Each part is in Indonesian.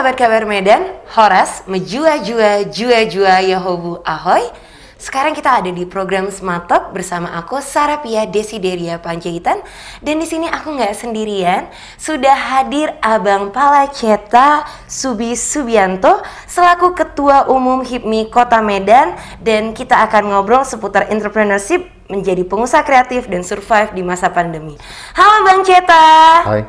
sahabat kabar Medan, Horas, Mejua-jua, Jua-jua, Yahobu, Ahoy. Sekarang kita ada di program Smart Talk bersama aku, Sarapia Desideria Panjaitan. Dan di sini aku nggak sendirian, sudah hadir Abang Palaceta Subi Subianto selaku Ketua Umum HIPMI Kota Medan. Dan kita akan ngobrol seputar entrepreneurship, menjadi pengusaha kreatif dan survive di masa pandemi. Halo Bang Ceta. Hai.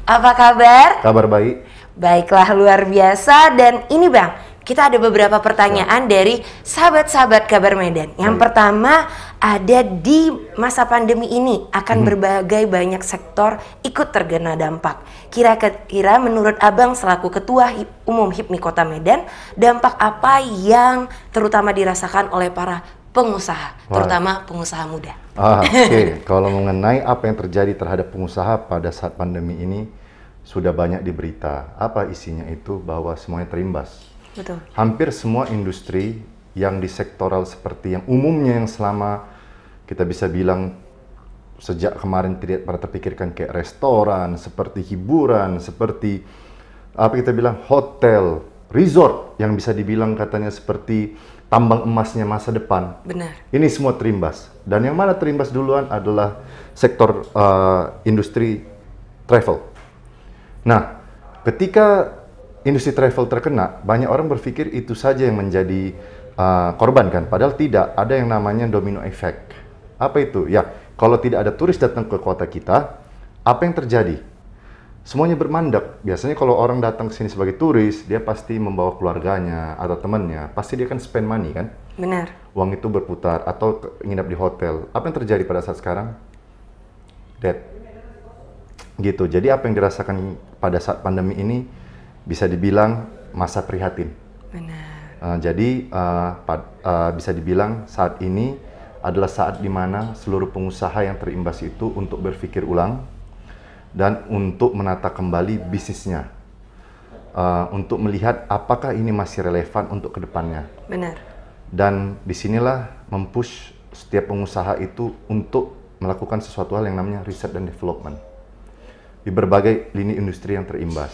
Apa kabar? Kabar baik. Baiklah, luar biasa. Dan ini Bang, kita ada beberapa pertanyaan dari sahabat-sahabat kabar Medan. Yang pertama, ada di masa pandemi ini akan berbagai banyak sektor ikut terkena dampak. Kira-kira menurut Abang selaku Ketua Umum HIPMI Kota Medan, dampak apa yang terutama dirasakan oleh para pengusaha, terutama pengusaha muda? Oke. Kalau mengenai apa yang terjadi terhadap pengusaha pada saat pandemi ini, sudah banyak di berita. Apa isinya itu? Bahwa semuanya terimbas. Betul. Hampir semua industri yang di sektoral seperti yang umumnya yang selama kita bisa bilang sejak kemarin tidak pernah terpikirkan, kayak restoran, seperti hiburan, seperti apa kita bilang hotel, resort yang bisa dibilang katanya seperti tambang emasnya masa depan. Benar. Ini semua terimbas. Dan yang mana terimbas duluan adalah sektor industri travel. Nah, ketika industri travel terkena, banyak orang berpikir itu saja yang menjadi korban kan, padahal tidak. Ada yang namanya domino effect. Apa itu? Ya, kalau tidak ada turis datang ke kota kita, apa yang terjadi? Semuanya bermandak. Biasanya kalau orang datang ke sini sebagai turis, dia pasti membawa keluarganya atau temannya, pasti dia kan spend money kan? Benar. Uang itu berputar atau nginap di hotel. Apa yang terjadi pada saat sekarang? Dead. Gitu. Jadi apa yang dirasakan pada saat pandemi ini bisa dibilang masa prihatin. Benar. Jadi bisa dibilang saat ini adalah saat di mana seluruh pengusaha yang terimbas itu untuk berpikir ulang dan untuk menata kembali bisnisnya, untuk melihat apakah ini masih relevan untuk kedepannya. Benar. Dan disinilah mempush setiap pengusaha itu untuk melakukan sesuatu hal yang namanya riset dan development di berbagai lini industri yang terimbas.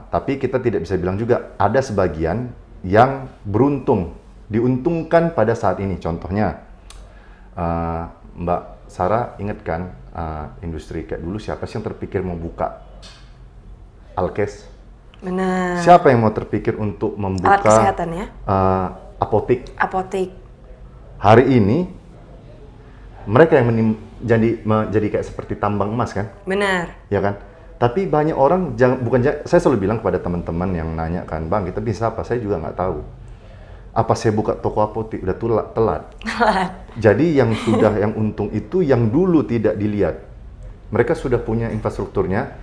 Tapi kita tidak bisa bilang juga ada sebagian yang beruntung, diuntungkan pada saat ini. Contohnya, Mbak Sarah ingat kan industri kayak dulu siapa sih yang terpikir mau buka Alkes? Benar. Siapa yang mau terpikir untuk membuka alat kesehatan ya? Apotik? Apotik. Hari ini mereka yang menjadi kayak seperti tambang emas kan? Benar. Ya kan? Tapi banyak orang, saya selalu bilang kepada teman-teman yang nanya kan, Bang, kita bisa apa? Saya juga nggak tahu. Apa saya buka toko apotik? Udah telat. Jadi yang untung itu yang dulu tidak dilihat. Mereka sudah punya infrastrukturnya,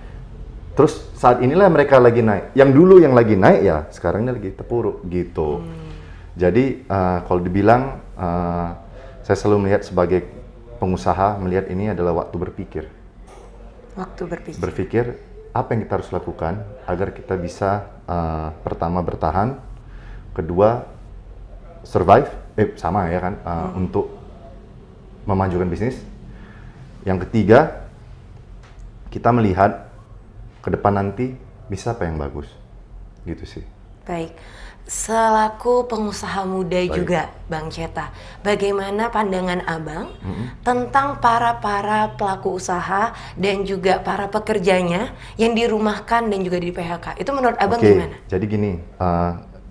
terus saat inilah mereka lagi naik. Yang dulu yang lagi naik ya, sekarang ini lagi terpuruk gitu. Jadi kalau dibilang, saya selalu melihat sebagai pengusaha, melihat ini adalah waktu berpikir. Waktu berpikir. Berpikir apa yang kita harus lakukan agar kita bisa pertama bertahan, kedua survive, sama ya kan, untuk memajukan bisnis. Yang ketiga, kita melihat ke depan nanti bisa apa yang bagus, gitu sih. Baik. Selaku pengusaha muda juga, Bang Ceta, bagaimana pandangan Abang tentang para pelaku usaha dan juga para pekerjanya yang dirumahkan dan juga di PHK? Itu menurut Abang gimana? Jadi gini,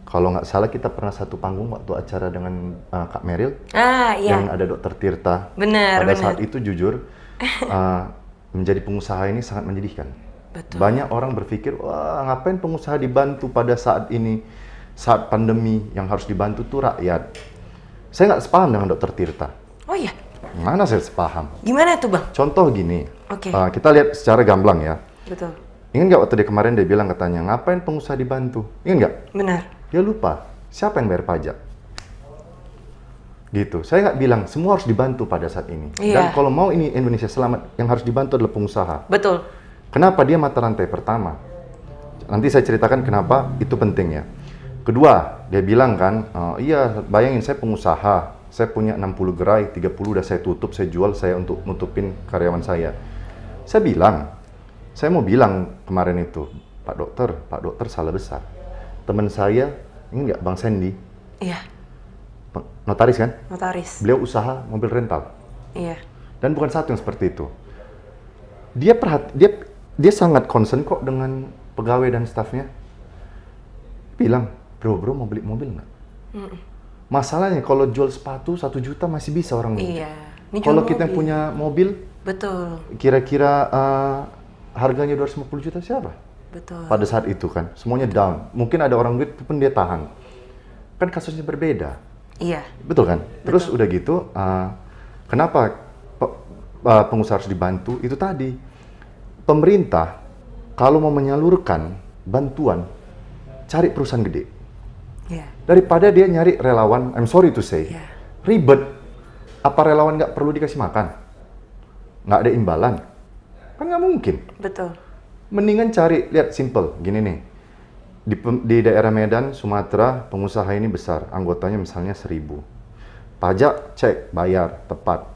kalau nggak salah kita pernah satu panggung waktu acara dengan Kak Meril, iya. yang ada Dokter Tirta. Benar. Pada saat itu jujur, menjadi pengusaha ini sangat menyedihkan. Betul. Banyak orang berpikir, wah ngapain pengusaha dibantu pada saat ini? Saat pandemi yang harus dibantu tuh rakyat. Saya nggak sepaham dengan Dokter Tirta. Oh iya? Mana saya sepaham? Gimana tuh Bang? Contoh gini, Oke. Kita lihat secara gamblang ya. Betul. Ingat nggak waktu kemarin dia bilang katanya, ngapain pengusaha dibantu? Ingat nggak? Benar. Dia lupa, siapa yang bayar pajak? Gitu, saya nggak bilang semua harus dibantu pada saat ini. Iya. Dan kalau mau ini Indonesia selamat, yang harus dibantu adalah pengusaha. Betul. Kenapa dia mata rantai pertama? Nanti saya ceritakan kenapa itu penting ya. Kedua, dia bilang kan, iya bayangin saya pengusaha, saya punya 60 gerai, 30 udah saya tutup, saya jual saya untuk nutupin karyawan saya. Saya mau bilang kemarin itu, Pak dokter salah besar. Teman saya, ini nggak Bang Sandy? Iya. Notaris kan? Notaris. Beliau usaha mobil rental. Iya. Dan bukan satu yang seperti itu. Dia sangat concern kok dengan pegawai dan stafnya. Bilang, bro mau beli mobil nggak? Masalahnya kalau jual sepatu 1 juta masih bisa orang beli. Iya. Kalau kita yang punya mobil, betul. Kira-kira harganya 250 juta siapa? Betul. Pada saat itu kan, semuanya down. Mungkin ada orang duit pun dia tahan. Kan kasusnya berbeda. Iya. Betul kan? Terus udah gitu, kenapa pengusaha harus dibantu? Itu tadi, pemerintah kalau mau menyalurkan bantuan, cari perusahaan gede. Iya. Daripada dia nyari relawan, I'm sorry to say, ribet. Apa relawan nggak perlu dikasih makan? Nggak ada imbalan? Kan nggak mungkin. Betul. Mendingan cari, lihat simple, gini nih. Di daerah Medan, Sumatera, pengusaha ini besar, anggotanya misalnya 1000. Pajak, cek, bayar, tepat.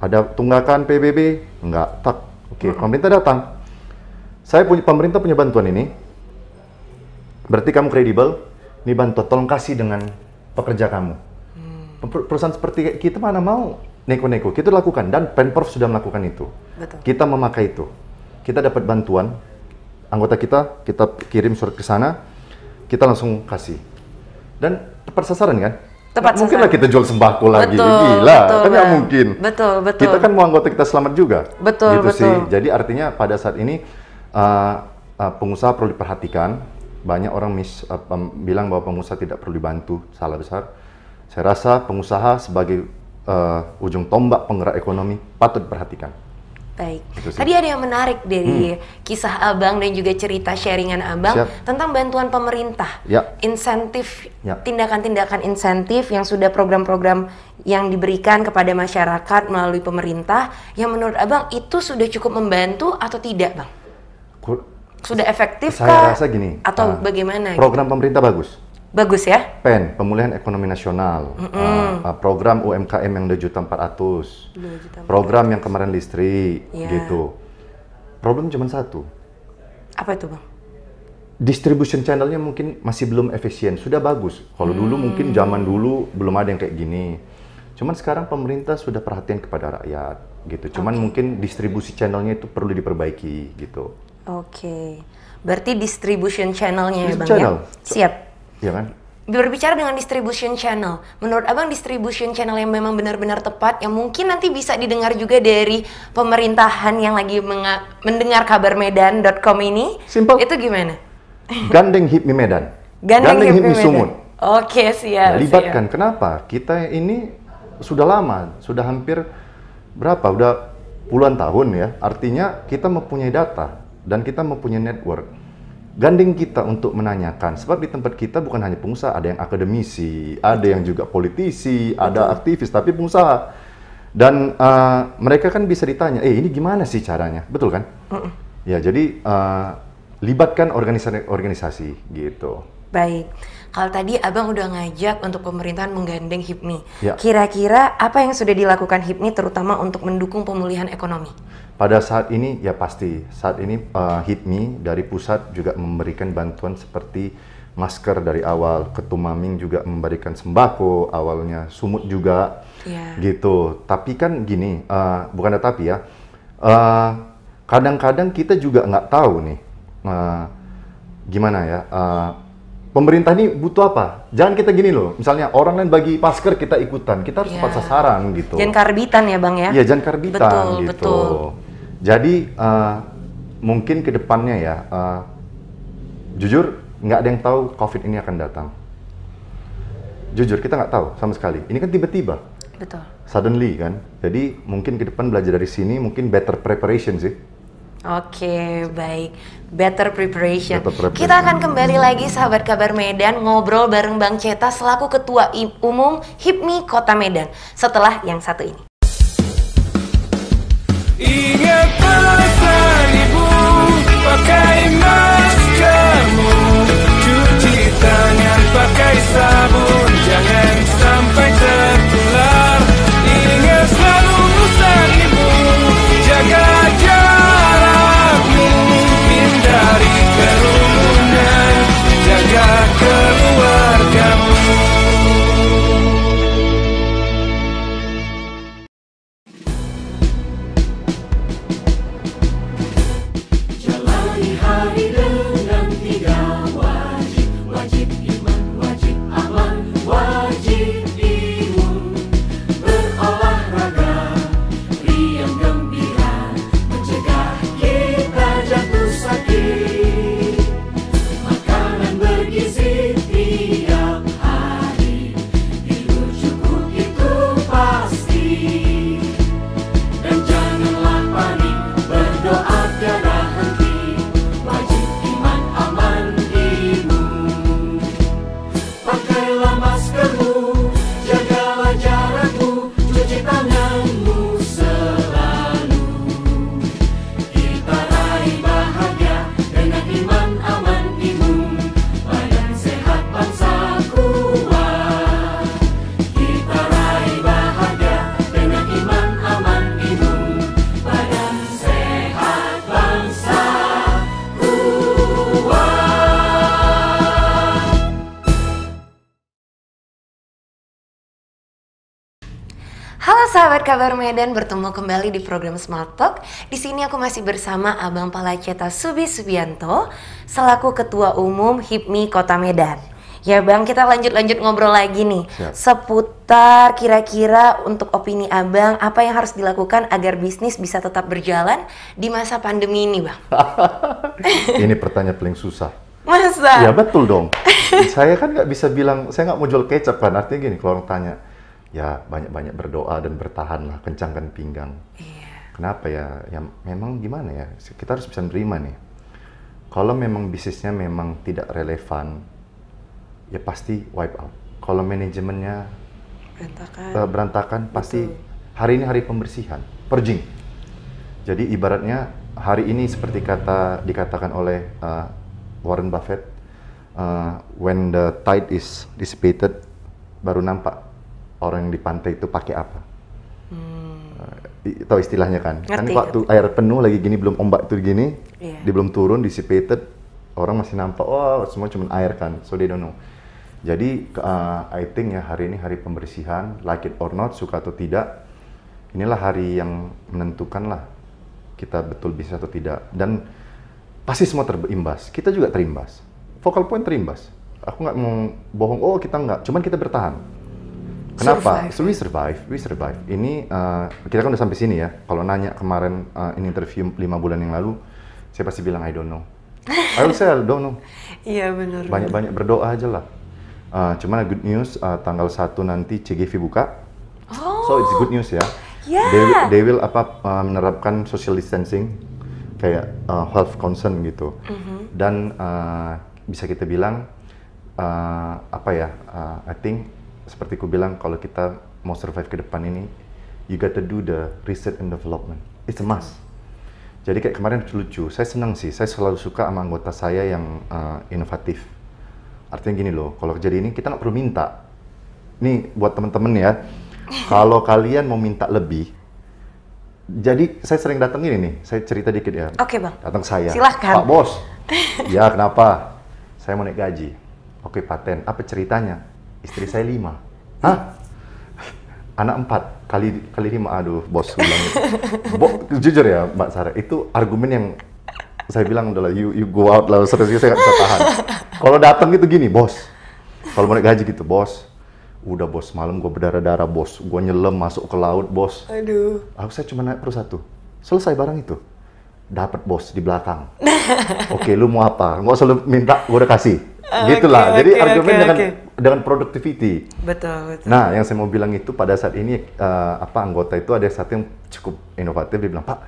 Ada tunggakan PBB? Enggak, tak. Oke, pemerintah datang. Pemerintah punya bantuan ini, berarti kamu kredibel, ini bantuan, tolong kasih dengan pekerja kamu. Perusahaan seperti kita mana mau neko-neko, kita lakukan, dan Pemprov sudah melakukan itu. Betul. Kita memakai itu. Kita dapat bantuan, anggota kita kirim surat ke sana, kita langsung kasih. Dan tepat sasaran kan? Tepat mungkin sasaran. lah kita jual sembako lagi, Betul, gila, betul, kan nggak Bang. mungkin. Betul. Kita kan mau anggota kita selamat juga. Betul, gitu betul. sih. Jadi artinya pada saat ini pengusaha perlu diperhatikan. Banyak orang bilang bahwa pengusaha tidak perlu dibantu, salah besar. Saya rasa pengusaha sebagai ujung tombak penggerak ekonomi patut diperhatikan. Baik. Tadi ada yang menarik dari kisah Abang dan juga cerita sharingan Abang tentang bantuan pemerintah, insentif, tindakan-tindakan insentif yang sudah program-program yang diberikan kepada masyarakat melalui pemerintah, yang menurut Abang itu sudah cukup membantu atau tidak, Bang? Sudah efektif Saya rasa gini, atau bagaimana? Program pemerintah bagus. Bagus ya? PEN, Pemulihan Ekonomi Nasional, program UMKM yang 2.400.000, program yang kemarin listrik, gitu. Problem cuma satu. Apa itu, Bang? Distribution channelnya mungkin masih belum efisien, sudah bagus. Kalau dulu mungkin zaman dulu belum ada yang kayak gini. Cuman sekarang pemerintah sudah perhatian kepada rakyat, gitu. Cuman mungkin distribusi channelnya itu perlu diperbaiki, gitu. Oke. Berarti distribution channelnya ya, Bang, channel. Ya? Siap. Iya kan? Berbicara dengan distribution channel, menurut Abang distribution channel yang memang benar-benar tepat, yang mungkin nanti bisa didengar juga dari pemerintahan yang lagi mendengar kabar Medan.com ini, Simple. Itu gimana? Gandeng HIPMI Medan. Gandeng HIPMI Sumut. Oke, siap. Libatkan. Kenapa? Kita ini sudah lama, sudah hampir berapa? Udah puluhan tahun ya. Artinya kita mempunyai data dan kita mempunyai network. Gandeng kita untuk menanyakan, sebab di tempat kita bukan hanya pengusaha, ada yang akademisi, ada yang juga politisi, ada aktivis, tapi pengusaha. Dan mereka kan bisa ditanya, ini gimana sih caranya? Betul kan? Ya, jadi libatkan organisasi gitu. Baik, kalau tadi Abang udah ngajak untuk pemerintahan menggandeng HIPMI. Ya. Kira-kira apa yang sudah dilakukan HIPMI terutama untuk mendukung pemulihan ekonomi? Pada saat ini, ya pasti, saat ini HIPMI dari pusat juga memberikan bantuan seperti masker dari awal, Ketumaming juga memberikan sembako awalnya, Sumut juga, gitu. Tapi kan gini, bukan tapi ya, kadang-kadang kita juga nggak tahu nih, gimana ya, pemerintah ini butuh apa? Jangan kita gini loh, misalnya orang lain bagi masker kita ikutan, kita harus tepat sasaran gitu. Jangan karbitan ya, Bang ya? Iya, jangan karbitan betul, gitu. Betul. Jadi mungkin ke depannya ya, jujur nggak ada yang tahu COVID ini akan datang. Jujur kita nggak tahu sama sekali. Ini kan tiba-tiba. Betul. Suddenly kan. Jadi mungkin ke depan belajar dari sini, mungkin better preparation sih. Oke, baik. Better preparation. Kita akan kembali lagi sahabat Kabar Medan ngobrol bareng Bang Ceta selaku Ketua Umum HIPMI Kota Medan setelah yang satu ini. Ingat pesan ibu, pakai maskermu, cuci tangan pakai sabun, jangan sampai tertular. Ingat selalu pesan ibu, jaga jarakmu, hindari kerumunan. Halo sahabat Kabar Medan, bertemu kembali di program Smart Talk. Di sini aku masih bersama Abang Palaceta Subi Subianto selaku Ketua Umum HIPMI Kota Medan. Ya Bang, kita lanjut ngobrol lagi nih. Siap. Seputar kira-kira untuk opini Abang, apa yang harus dilakukan agar bisnis bisa tetap berjalan di masa pandemi ini Bang? Ini pertanyaan paling susah. Masa? Ya betul dong. Saya kan nggak bisa bilang, saya nggak mau jual kecap kan. Artinya gini, kalau orang tanya, ya banyak-banyak berdoa dan bertahan lah, kencangkan pinggang. Iya. Kenapa ya? Ya memang gimana ya, kita harus bisa nerima nih. Kalau memang bisnisnya memang tidak relevan, ya pasti wipe out. Kalau manajemennya berantakan, pasti hari ini hari pembersihan, purging. Jadi ibaratnya hari ini seperti dikatakan oleh Warren Buffett, when the tide is dissipated, baru nampak orang yang di pantai itu pakai apa. Tahu istilahnya kan? Kan waktu air penuh lagi gini, belum ombak itu gini, dia belum turun, dissipated, orang masih nampak, oh semua cuma air kan, so they don't know. Jadi I think ya hari ini hari pembersihan, like it or not, suka atau tidak, inilah hari yang menentukan lah kita betul bisa atau tidak. Dan pasti semua terimbas, kita juga terimbas, Focal Point terimbas. Aku nggak mau bohong, oh kita nggak, cuman kita bertahan. Kenapa? So we survive. Ini kita kan udah sampai sini ya. Kalau nanya kemarin ini interview 5 bulan yang lalu, saya pasti bilang I don't know. I will say I don't know. Iya benar. Banyak berdoa aja lah. Cuman good news, tanggal 1 nanti CGV buka. Oh. So it's good news ya. Yeah. They will menerapkan social distancing kayak health concern gitu. Dan bisa kita bilang I think seperti ku bilang, kalau kita mau survive ke depan ini, you got to do the research and development. It's a must. Jadi kayak kemarin lucu, saya senang sih, saya selalu suka sama anggota saya yang inovatif. Artinya gini loh, kalau kerja di ini kita nggak perlu minta. Nih buat temen-temen ya, kalau kalian mau minta lebih, jadi saya sering datang ini nih, saya cerita dikit ya. Oke Bang. Datang saya. Silahkan. Pak Bos. Ya kenapa? Saya mau naik gaji. Oke paten. Apa ceritanya? Istri saya 5. Hah? Anak 4 kali 5. Aduh, bos bilang gitu. Jujur ya, Mbak Sarah, itu argumen yang saya bilang adalah you go out lah, serius saya nggak bisa tahan. Kalau datang gitu gini, bos. Kalau mau naik gaji gitu, bos. Udah bos, malam gue berdarah-darah, bos. Gue nyelam masuk ke laut, bos. Aduh. Saya cuma naik per 1. Selesai barang itu. Dapat bos di belakang. Oke, lu mau apa? Nggak usah lu minta, gue udah kasih. Gitulah. Jadi argumen dengan productivity. Betul. Nah, yang saya mau bilang itu pada saat ini anggota itu ada satu yang cukup inovatif, dia bilang, "Pak,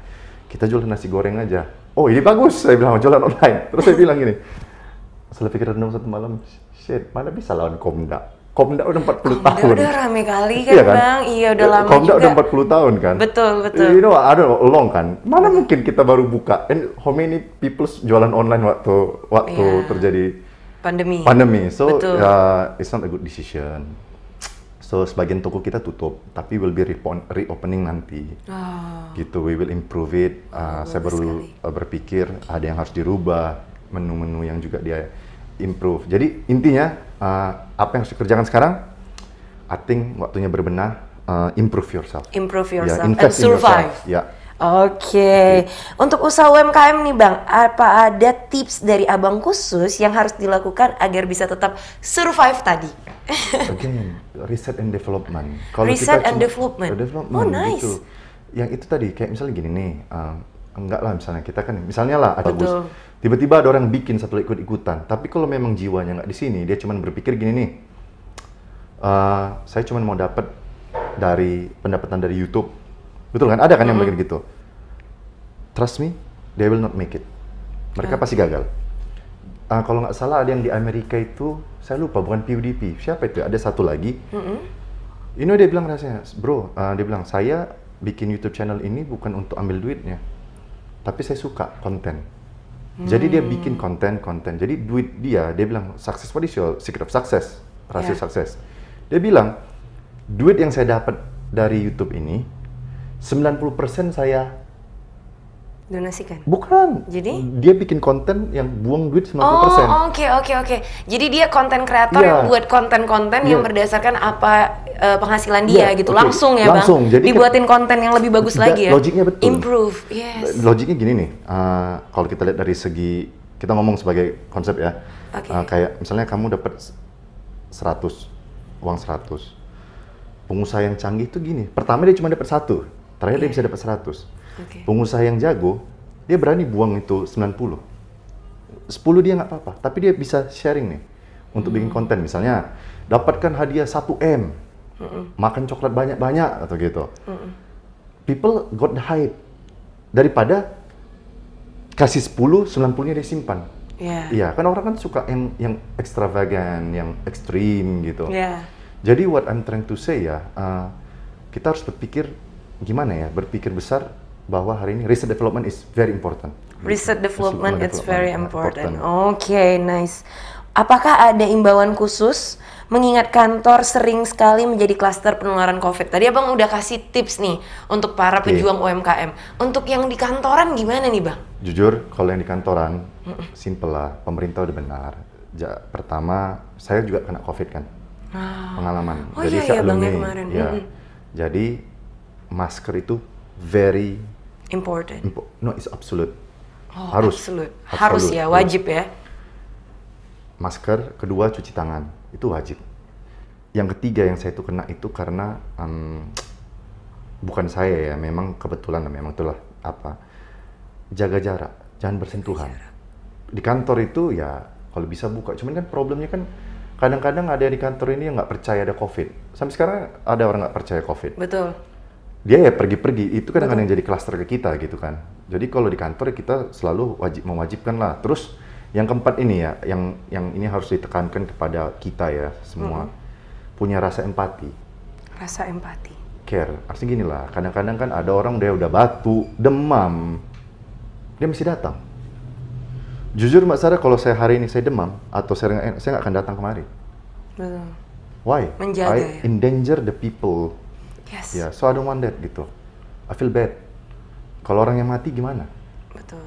kita jualan nasi goreng aja." Oh, ini bagus. Saya bilang, jualan online. Terus saya bilang gini, setelah pikir renung satu malam, shit, mana bisa lawan Komda? Komda udah 40 tahun. Komda udah rame kali kan, iya, Bang? Iya, udah lama Komda juga. udah 40 tahun kan? Betul. You know, I don't know, long kan? Mana mungkin kita baru buka? And how many people jualan online waktu terjadi pandemi. So, it's not a good decision. So, sebagian toko kita tutup, tapi will be reopening nanti. Gitu, we will improve it. Saya baru berpikir ada yang harus dirubah, menu-menu yang juga dia improve. Jadi intinya apa yang harus dikerjakan sekarang? I think waktunya berbenah, improve yourself. And survive. Ya. Oke. Untuk usaha UMKM nih Bang, apa ada tips dari Abang khusus yang harus dilakukan agar bisa tetap survive tadi? Again, research and development. Research and development. Oh nice. Gitu. Yang itu tadi, kayak misalnya gini nih, enggak lah misalnya kita kan, misalnya lah bagus. Tiba-tiba ada orang bikin satu ikut-ikutan, tapi kalau memang jiwanya nggak di sini, dia cuma berpikir gini nih, saya cuma mau dapat dari pendapatan dari YouTube. Betul kan? Ada kan yang bikin gitu. Trust me, they will not make it. Mereka pasti gagal. Kalau nggak salah ada yang di Amerika itu, saya lupa, bukan PewDiePie. Siapa itu? Ada satu lagi. Ini dia bilang rasanya, bro, dia bilang, saya bikin YouTube channel ini bukan untuk ambil duitnya, tapi saya suka konten. Jadi dia bikin konten. Jadi duit dia bilang, success, what is your secret of success? Rasio sukses. Dia bilang, duit yang saya dapat dari YouTube ini, 90% saya Donasikan? Bukan. Jadi? Dia bikin konten yang buang duit 90%. Oh, oke. Jadi dia konten kreator yang buat konten-konten yang berdasarkan apa penghasilan dia gitu. Langsung ya, Bang? Jadi dibuatin konten yang lebih bagus lagi ya? Logiknya betul. Improve, yes. Logiknya gini nih, kalau kita lihat dari segi, kita ngomong sebagai konsep ya. Kayak misalnya kamu dapat 100, uang 100. Pengusaha yang canggih itu gini, pertama dia cuma dapat 1, terakhir dia bisa dapat 100. Pengusaha yang jago, dia berani buang itu 90. 10 dia nggak apa-apa, tapi dia bisa sharing nih untuk bikin konten. Misalnya, dapatkan hadiah 1M, makan coklat banyak-banyak atau gitu. People got the hype. Daripada kasih 10, 90-nya dia simpan. Iya, kan orang kan suka yang extravagant, yang ekstrim gitu. Jadi what I'm trying to say ya, kita harus berpikir gimana ya, berpikir besar bahwa hari ini research development is very important. Research development it's very important. Oke, nice. Apakah ada imbauan khusus mengingat kantor sering sekali menjadi klaster penularan COVID? Tadi Abang udah kasih tips nih untuk para pejuang UMKM. Untuk yang di kantoran gimana nih, Bang? Jujur, kalau yang di kantoran, simple lah. Pemerintah udah benar. Pertama, saya juga kena COVID kan, pengalaman. Jadi saya alumni. Kemarin. Jadi masker itu very important. No, it's absolute. Harus ya, wajib ya. Masker, kedua cuci tangan, itu wajib. Yang ketiga yang saya itu kena itu karena bukan saya ya, memang kebetulan, memang itulah jaga jarak, jangan bersentuhan. Di kantor itu ya kalau bisa buka, cuman kan problemnya kan kadang-kadang ada di kantor ini yang nggak percaya ada COVID. Sampai sekarang ada orang nggak percaya COVID. Betul. Dia ya pergi-pergi, itu kadang-kadang yang jadi klaster ke kita gitu kan. Jadi kalau di kantor kita selalu mewajibkan lah. Terus yang keempat ini ya, yang ini harus ditekankan kepada kita ya semua, punya rasa empati. Rasa empati. Care, artinya gini lah, kadang-kadang kan ada orang udah batu, demam, dia mesti datang. Jujur Mbak Sarah, kalau saya hari ini saya demam, atau saya nggak akan datang kemari. Betul. Why? Menjaga I endanger the people. Yes. Ya, so I don't want that gitu. I feel bad. Kalau orang yang mati gimana? Betul.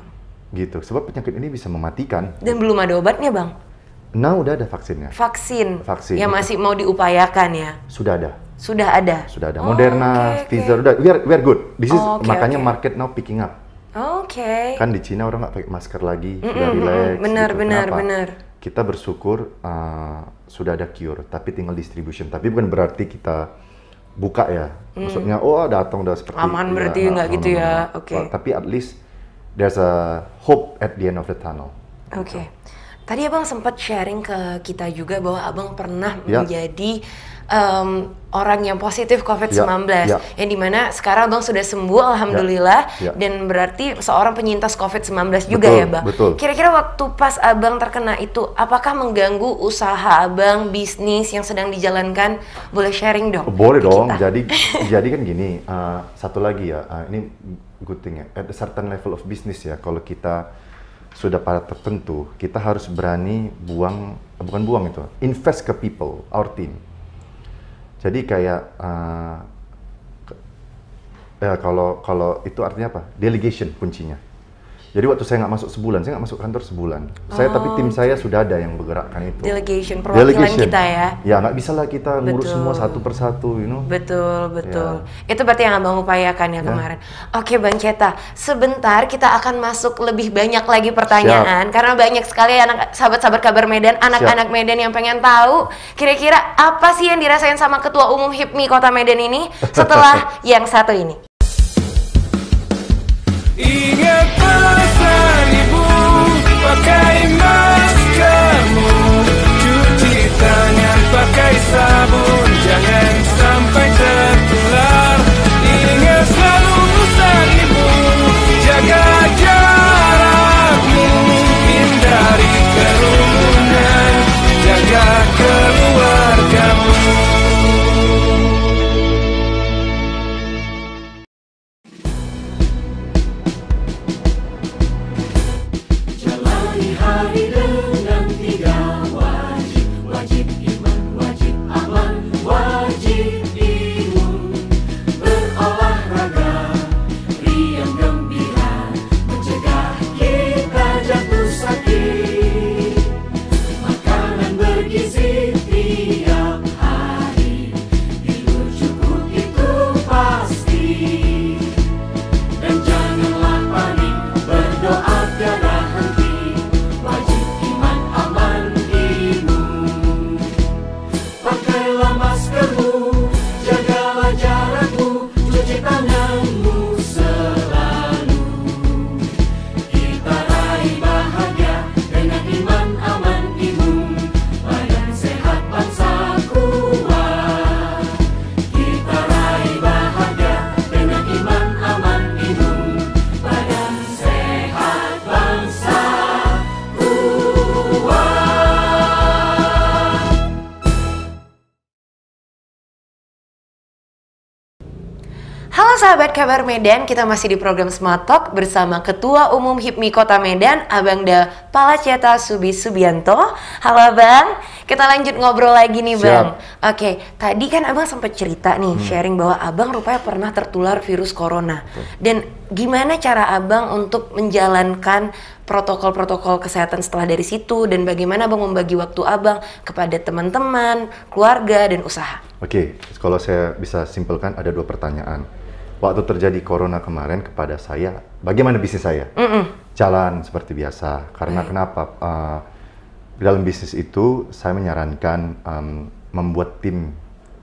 Gitu, sebab penyakit ini bisa mematikan. Dan belum ada obatnya, Bang? Nah, udah ada vaksinnya. Vaksin. Yang gitu. masih mau diupayakan ya? Sudah ada. Sudah ada? Sudah ada. Moderna, Pfizer, udah. We are good. This is makanya market now picking up. Kan di Cina orang nggak pakai masker lagi, sudah relax. Benar. Kita bersyukur sudah ada cure, tapi tinggal distribution. Tapi bukan berarti kita buka ya, maksudnya datang udah seperti aman berarti nggak gitu ya, oke. Tapi at least there's a hope at the end of the tunnel. Oke. Tadi Abang sempat sharing ke kita juga bahwa Abang pernah menjadi orang yang positif COVID-19, yang dimana sekarang Abang sudah sembuh alhamdulillah, dan berarti seorang penyintas COVID-19 juga ya Bang. Kira-kira waktu pas Abang terkena itu, apakah mengganggu usaha Abang, bisnis yang sedang dijalankan? Boleh sharing dong? Boleh dong. Jadi kan gini, satu lagi ya, ini good thing ya, at a certain level of business ya, kalau kita sudah pada tertentu, kita harus berani invest ke people, our team. Jadi kayak kalau itu artinya apa? Delegation kuncinya. Jadi waktu saya nggak masuk sebulan, saya nggak masuk kantor sebulan. Tapi tim saya sudah ada yang bergerakkan itu. Delegation, perwakilan kita ya. Ya nggak bisa lah kita ngurus semua satu persatu, you know. Betul. Itu berarti yang Abang upayakan ya kemarin. Oke Bang Ceta, sebentar kita akan masuk lebih banyak lagi pertanyaan. Karena banyak sekali sahabat-sahabat Kabar Medan, anak-anak Medan yang pengen tahu kira-kira apa sih yang dirasain sama Ketua Umum HIPMI Kota Medan ini setelah yang satu ini. Ingat pesan ibu, pakai maskermu, cuci tangan pakai sabun, jangan sampai tertular. Ingat selalu pesan ibu, jaga jarakmu, hindari kerumunan, jaga keluargamu. Hari Halo sahabat kabar Medan, kita masih di program Smart Talk bersama Ketua Umum HIPMI Kota Medan, Abang Da Palaceta Subi Subianto. Halo Abang, kita lanjut ngobrol lagi nih Bang. Oke, tadi kan Abang sempat cerita nih, sharing bahwa Abang rupanya pernah tertular virus corona. Dan gimana cara Abang untuk menjalankan protokol-protokol kesehatan setelah dari situ, dan bagaimana Abang membagi waktu Abang kepada teman-teman, keluarga, dan usaha? Oke, kalau saya bisa simpulkan ada 2 pertanyaan. Waktu terjadi corona kemarin kepada saya, bagaimana bisnis saya? Jalan seperti biasa. Karena kenapa? Dalam bisnis itu saya menyarankan membuat tim,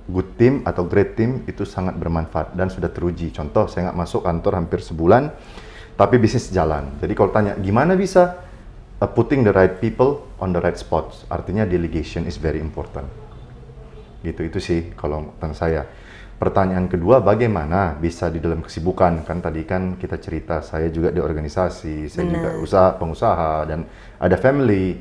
good team atau great team itu sangat bermanfaat dan sudah teruji. Contoh, saya nggak masuk kantor hampir sebulan, tapi bisnis jalan. Jadi kalau tanya gimana bisa putting the right people on the right spots, artinya delegation is very important. Gitu, itu sih kalau tentang saya. Pertanyaan kedua, bagaimana bisa di dalam kesibukan? Kan tadi kan kita cerita, saya juga di organisasi, saya juga pengusaha, dan ada family.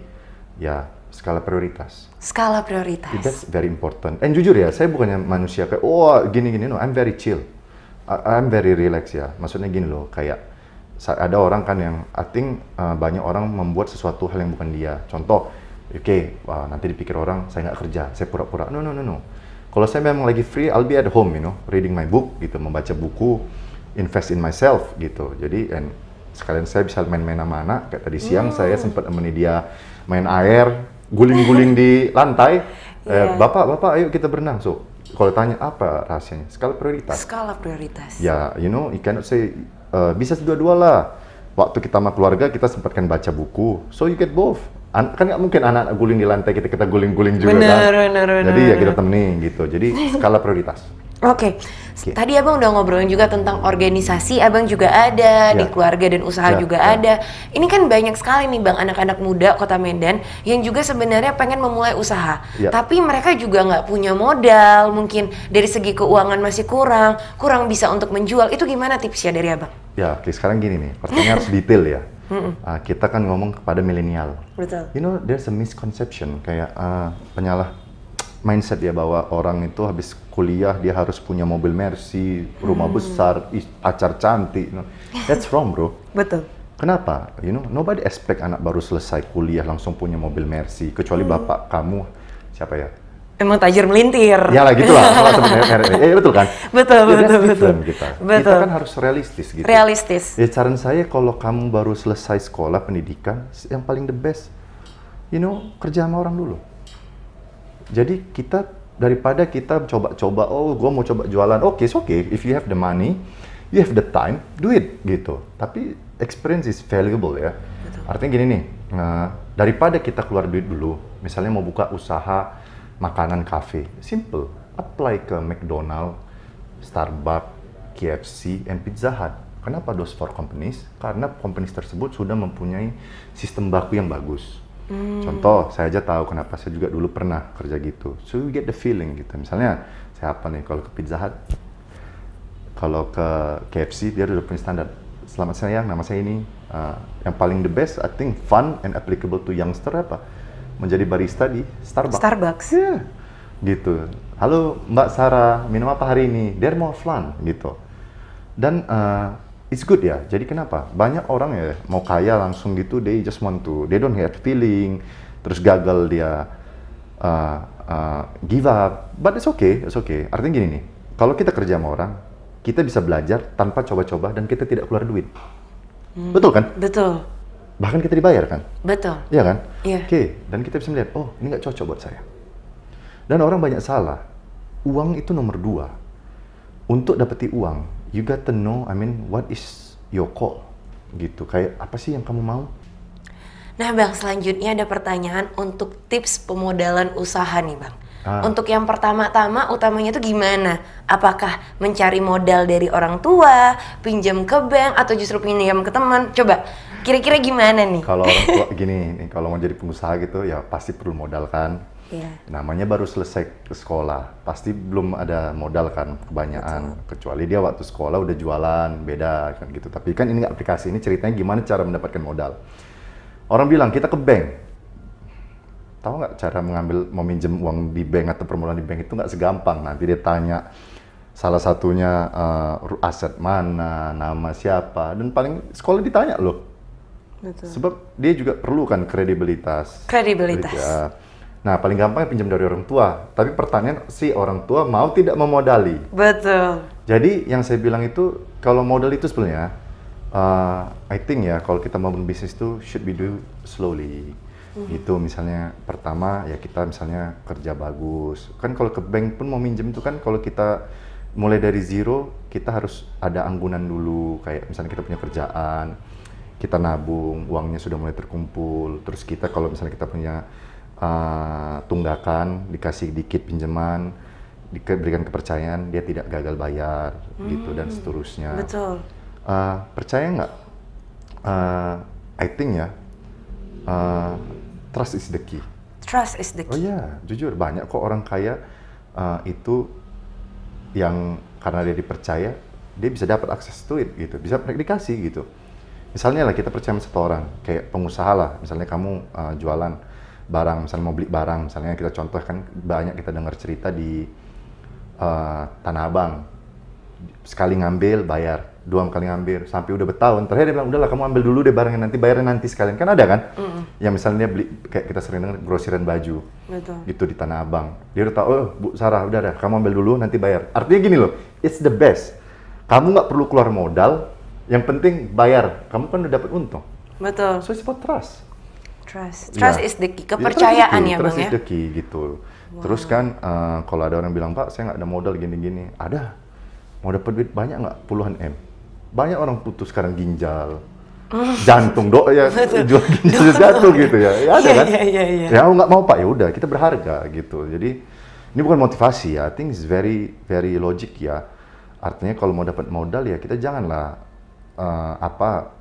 Ya, skala prioritas. Skala prioritas. That's very important. And jujur ya, saya bukannya manusia kayak, oh gini-gini, no. I'm very chill. I'm very relax ya. Maksudnya gini loh, kayak ada orang kan yang, I think banyak orang membuat sesuatu hal yang bukan dia. Contoh, nanti dipikir orang saya nggak kerja, saya pura-pura. No. Kalau saya memang lagi free, I'll be at home, reading my book, gitu, membaca buku, invest in myself, gitu. Jadi, sekalian saya bisa main-main sama anak. Kayak tadi siang saya sempat nemeni dia main air, guling-guling di lantai. Bapak, ayo kita berenang. So, kalau tanya apa rahasianya? Skala prioritas. Skala prioritas. Ya, you cannot say, bisa dua-dua lah. Waktu kita sama keluarga, kita sempatkan baca buku. So, you get both. Kan nggak mungkin anak guling di lantai, kita guling-guling juga kan. Jadi ya kita temenin gitu. Jadi skala prioritas. Oke. Tadi Abang udah ngobrolin juga tentang organisasi, Abang juga ada, di keluarga dan usaha juga ada. Ini kan banyak sekali nih Bang, anak-anak muda Kota Medan yang juga sebenarnya pengen memulai usaha. Tapi mereka juga nggak punya modal, mungkin dari segi keuangan masih kurang bisa untuk menjual. Itu gimana tipsnya dari Abang? Ya, sekarang gini nih, pertanyaan harus detail ya. Kita kan ngomong kepada milenial. Betul. There's a misconception, kayak penyalah mindset ya, bahwa orang itu habis kuliah dia harus punya mobil Mercy, rumah besar, pacar cantik. That's wrong, bro. Betul. Kenapa? Nobody expect anak baru selesai kuliah langsung punya mobil Mercy, kecuali bapak kamu siapa ya? Emang tajir melintir. Ya lah, gitulah. Betul kan? Betul. Kita kan harus realistis gitu. Realistis. Ya, saran saya kalau kamu baru selesai sekolah pendidikan, yang paling the best, kerja sama orang dulu. Jadi daripada kita coba-coba, gue mau coba jualan, it's okay. If you have the money, you have the time, do it gitu. Tapi experience is valuable ya. Betul. Artinya gini nih, daripada kita keluar duit dulu, misalnya mau buka usaha makanan cafe, simple, apply ke McDonald, Starbucks, KFC, and Pizza Hut. Kenapa those 4 companies? Karena companies tersebut sudah mempunyai sistem baku yang bagus. Contoh, saya aja tahu kenapa saya juga dulu pernah kerja gitu. So you get the feeling gitu. Misalnya, saya apa nih, kalau ke Pizza Hut, kalau ke KFC, dia udah punya standar. Selamat siang, nama saya ini. Yang paling the best, I think fun and applicable to youngster apa? Menjadi barista di Starbucks. Yeah. Gitu. Halo Mbak Sarah, minum apa hari ini? They're more fun gitu. Dan it's good ya. Jadi kenapa? Banyak orang ya mau kaya langsung gitu, they don't have feeling, terus gagal dia give up. But it's okay. Artinya gini nih, kalau kita kerja sama orang, kita bisa belajar tanpa coba-coba dan kita tidak keluar duit. Betul kan? Betul. Bahkan kita dibayar kan? Betul. Iya kan? Iya. Oke, dan kita bisa melihat, ini nggak cocok buat saya. Dan orang banyak salah. Uang itu nomor 2. Untuk dapetin uang, you got to know, what is your call? Gitu, kayak apa sih yang kamu mau? Nah Bang, selanjutnya ada pertanyaan untuk tips pemodalan usaha nih Bang. Untuk yang pertama-tama, utamanya itu gimana? Apakah mencari modal dari orang tua, pinjam ke bank, atau justru pinjam ke teman? Coba, kira-kira gimana nih? Kalau orang tua gini, kalau mau jadi pengusaha gitu, ya pasti perlu modal kan. Namanya baru selesai ke sekolah, pasti belum ada modal kan, kebanyakan. Kecuali dia waktu sekolah udah jualan, beda kan gitu. Tapi kan ini aplikasi, ini ceritanya gimana cara mendapatkan modal. Orang bilang, kita ke bank. Tahu nggak cara mau minjem uang di bank atau permodalan di bank itu nggak segampang. Nanti dia tanya, Salah satunya aset mana, nama siapa, dan paling sekolah ditanya loh. Betul. Sebab dia juga perlu kan kredibilitas. Kredibilitas. Ya. Nah, paling gampang pinjam dari orang tua. Tapi pertanyaan si orang tua mau tidak memodali. Betul. Jadi yang saya bilang itu kalau modal itu sebenarnya, I think ya kalau kita mau berbisnis itu should be do slowly. Gitu misalnya pertama ya kita misalnya kerja bagus. Kan kalau ke bank pun mau minjem itu kan kalau kita mulai dari zero kita harus ada anggunan dulu. Kayak misalnya kita punya kerjaan, kita nabung, uangnya sudah mulai terkumpul. Terus kita kalau misalnya kita punya tunggakan, dikasih dikit pinjaman, diberikan kepercayaan, dia tidak gagal bayar, gitu dan seterusnya. Betul. Percaya nggak? I think ya, trust is the key. Trust is the Oh key. iya, jujur banyak kok orang kaya itu yang karena dia dipercaya, dia bisa dapat akses to it gitu, bisa dikasih gitu. Misalnya lah kita percaya sama satu orang, kayak pengusaha lah, misalnya kamu jualan barang, misalnya mau beli barang, misalnya kita contoh kan banyak kita dengar cerita di Tanah Abang, sekali ngambil bayar, dua kali ngambil sampai udah bertahun, terakhir dia bilang udahlah kamu ambil dulu deh barangnya nanti bayarnya nanti sekalian, kan ada kan? Yang misalnya beli kayak kita sering dengar grosiran baju, Betul. gitu di Tanah Abang, dia udah tahu, oh Bu Sarah udah dah kamu ambil dulu nanti bayar. Artinya gini loh, it's the best, kamu nggak perlu keluar modal, yang penting bayar, kamu kan udah dapat untung. Betul. So it's about trust. Trust is the key. Kepercayaan ya, Bang trust ya. is the key gitu. Terus kan kalau ada orang bilang, Pak saya nggak ada modal gini-gini, ada. Mau dapat duit banyak nggak? Puluhan M. Banyak orang putus sekarang ginjal, jantung, ya jual ginjal jatuh gitu ya. Ya ada kan? Iya. Ya aku nggak mau Pak, ya udah kita berharga gitu. Jadi ini bukan motivasi ya, I think it's very very logic ya. Artinya kalau mau dapat modal ya kita janganlah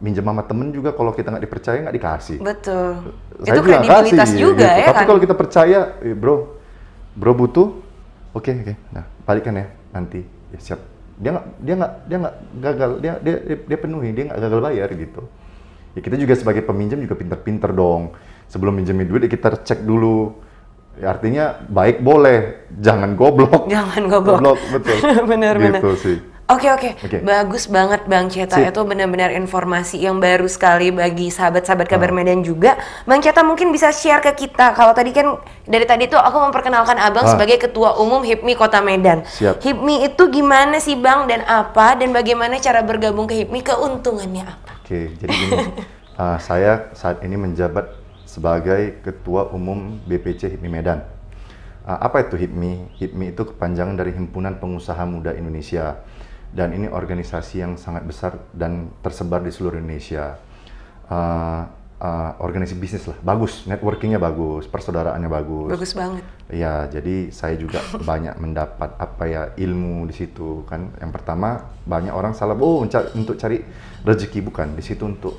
minjem sama temen juga kalau kita nggak dipercaya nggak dikasih. Betul. Saya Itu juga kredibilitas kasih, juga gitu. ya Tapi kan. kalau kita percaya, bro butuh, oke, nah balikan ya nanti, ya siap. Dia nggak gagal, dia penuhi, dia nggak gagal bayar gitu. Ya kita juga sebagai peminjam juga pinter-pinter dong. Sebelum minjemin duit ya kita cek dulu. Ya, artinya baik boleh, jangan goblok. Jangan goblok. Betul. Bener. Gitu sih. Oke. Oke. Bagus banget Bang Ceta. Sip. Itu benar-benar informasi yang baru sekali bagi sahabat-sahabat Kabar Medan juga. Bang Ceta mungkin bisa share ke kita. Kalau tadi kan dari tadi tuh aku memperkenalkan Abang sebagai Ketua Umum HIPMI Kota Medan. Siap. HIPMI itu gimana sih Bang dan apa dan bagaimana cara bergabung ke HIPMI, keuntungannya apa? Oke, jadi gini, saya saat ini menjabat sebagai Ketua Umum BPC HIPMI Medan. Apa itu HIPMI? HIPMI itu kepanjangan dari Himpunan Pengusaha Muda Indonesia. Dan ini organisasi yang sangat besar dan tersebar di seluruh Indonesia. Organisasi bisnis lah, bagus, networkingnya bagus, persaudaraannya bagus. Bagus banget. Ya, jadi saya juga banyak mendapat ilmu di situ kan. Yang pertama banyak orang salah, untuk cari rezeki, bukan di situ untuk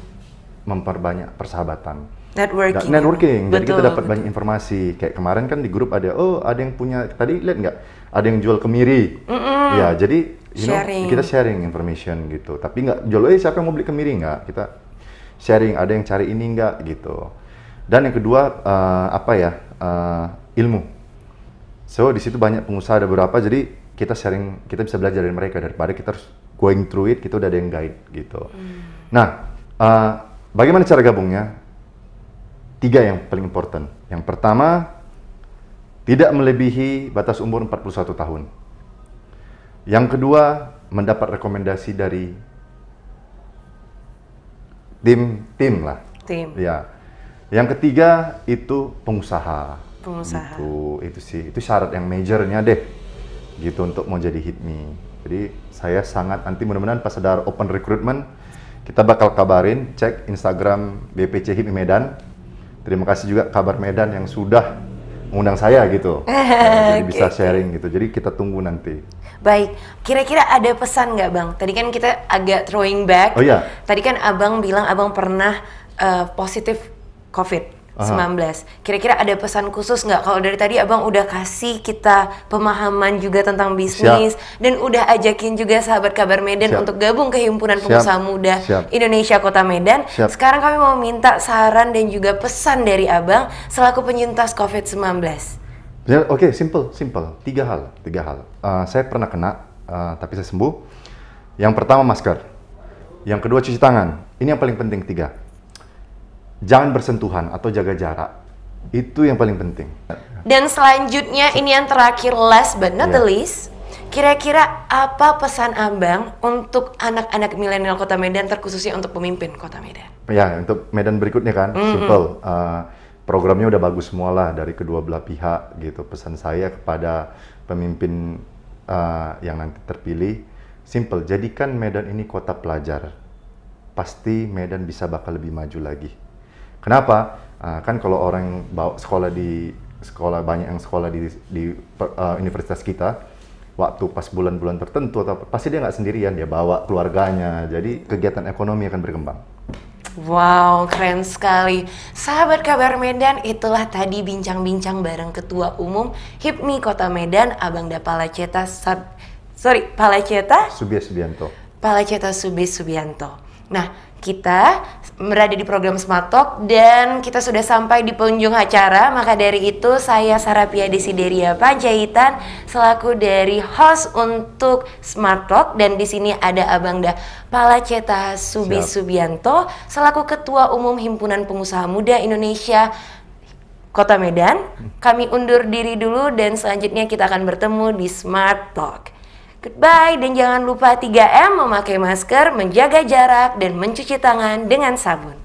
memperbanyak persahabatan. Networking. Jadi kita dapat banyak informasi. Kayak kemarin kan di grup ada yang punya, tadi lihat nggak? Ada yang jual kemiri. Ya, jadi kita sharing information gitu. Tapi nggak jual, siapa yang mau beli kemiri, nggak. Kita sharing, ada yang cari ini nggak gitu. Dan yang kedua ilmu. So di situ banyak pengusaha, ada beberapa. Jadi kita sharing, kita bisa belajar dari mereka daripada kita harus going through it. Kita udah ada yang guide gitu. Nah, bagaimana cara gabungnya? 3 yang paling important. Yang pertama, tidak melebihi batas umur 41 tahun. Yang kedua, mendapat rekomendasi dari tim lah. Tim. Ya. Yang ketiga itu pengusaha. Pengusaha. Itu sih, itu syarat yang majornya deh. Gitu untuk mau jadi HIPMI. Jadi saya sangat nanti mudah-mudahan pas ada open recruitment kita bakal kabarin, cek Instagram BPC HIPMI Medan. Terima kasih juga Kabar Medan yang sudah mengundang saya gitu. Jadi bisa sharing gitu. Jadi kita tunggu nanti. Baik, kira-kira ada pesan nggak Bang? Tadi kan kita agak throwing back. Oh iya. Tadi kan Abang bilang Abang pernah positif COVID-19. Kira-kira ada pesan khusus nggak? Kalau dari tadi Abang udah kasih kita pemahaman juga tentang bisnis. Dan udah ajakin juga sahabat Kabar Medan untuk gabung ke Himpunan Pengusaha Muda Indonesia Kota Medan. Sekarang kami mau minta saran dan juga pesan dari Abang selaku penyintas COVID-19. Oke, simple. 3 hal. Saya pernah kena tapi saya sembuh. Yang pertama masker, yang kedua cuci tangan. Ini yang paling penting 3. Jangan bersentuhan atau jaga jarak. Itu yang paling penting. Dan selanjutnya ini yang terakhir, last but not the least. Kira-kira apa pesan Abang untuk anak-anak milenial Kota Medan, terkhususnya untuk pemimpin Kota Medan? Ya, untuk Medan berikutnya kan, simple. Programnya udah bagus semua lah dari kedua belah pihak gitu. Pesan saya kepada pemimpin yang nanti terpilih, simple. Jadikan Medan ini kota pelajar. Pasti Medan bisa bakal lebih maju lagi. Kenapa? Kan kalau orang bawa sekolah banyak yang sekolah di universitas kita, waktu pas bulan-bulan tertentu atau pasti dia nggak sendirian, dia bawa keluarganya, jadi kegiatan ekonomi akan berkembang. Wow, keren sekali. Sahabat Kabar Medan, itulah tadi bincang-bincang bareng Ketua Umum HIPMI Kota Medan, Abang Da Palaceta Subianto. Nah, kita berada di program Smart Talk dan kita sudah sampai di penghujung acara. Maka dari itu saya Sarapia Desideria Panjaitan selaku dari host untuk Smart Talk, dan di sini ada Abang Da Palaceta Subianto selaku Ketua Umum Himpunan Pengusaha Muda Indonesia Kota Medan. Kami undur diri dulu dan selanjutnya kita akan bertemu di Smart Talk. Goodbye, dan jangan lupa 3M, memakai masker, menjaga jarak, dan mencuci tangan dengan sabun.